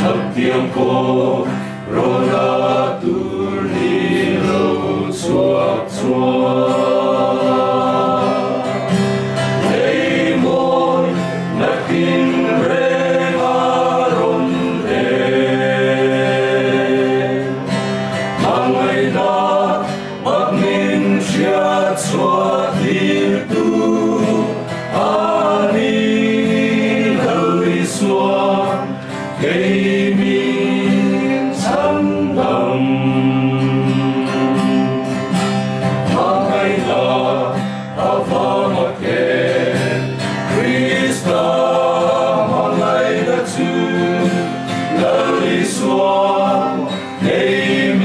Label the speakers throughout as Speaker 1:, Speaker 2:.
Speaker 1: tiang ko rona turni lo chuak chuak hei mon na kin re aron e mangai na magmin sia chuak dir tu ani hoi suak给民参当，他爱他，他放我给 Krista， 我爱的主，那里说给民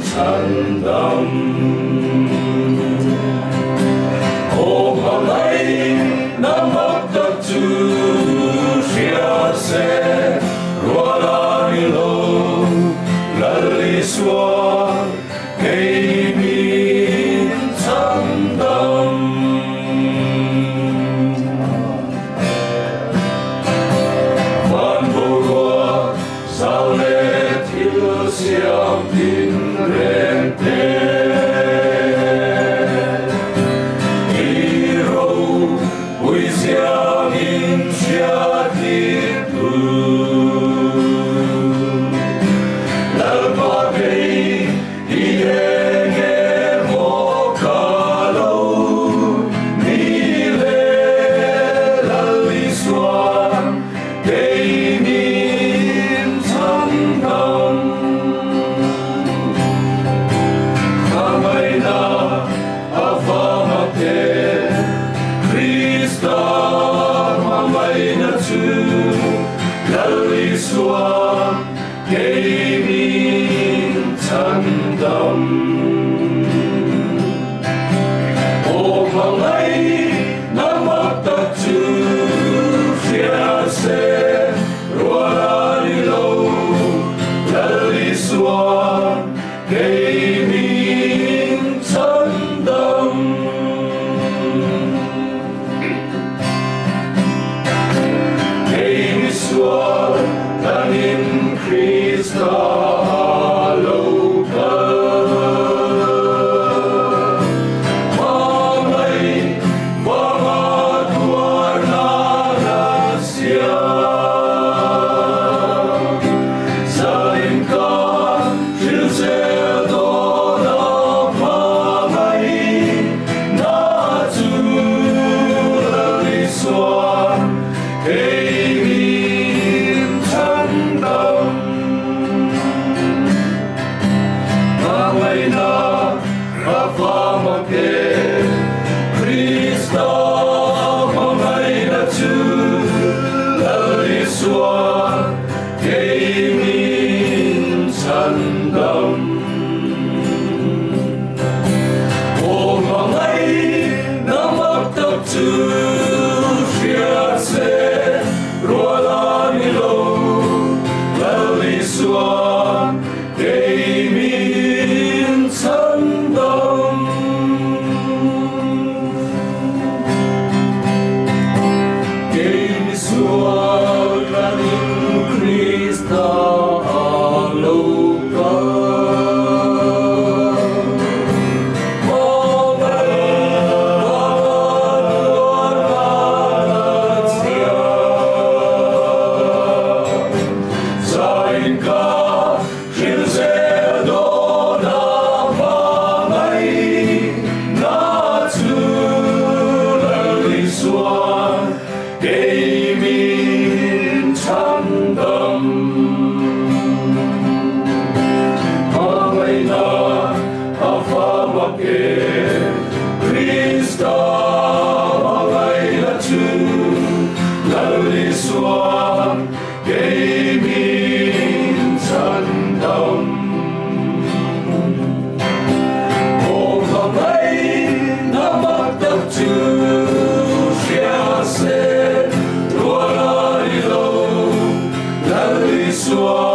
Speaker 1: 参当，我我爱那么的主。说给民参当，万不过少了条小兵人的，一路为乡民下的路。说给民参当，我狂爱那么的主下些若拉里路，那里说给民参当，给你说。in Krista loka Mamai Vama Dwarna Nasya Zalimka Shilse Dona Mamai Natu Laliswa Krista, mamai na tu, laliswa, kay minsan dam. O mamai na magtagtu, siya se, ruala nilo, laliswa, kay minsan dam. Krista, mamai na tu, laliswa, kay minsan dam. O mamai na magtagtu, siya se, ruala ilo, laliswa.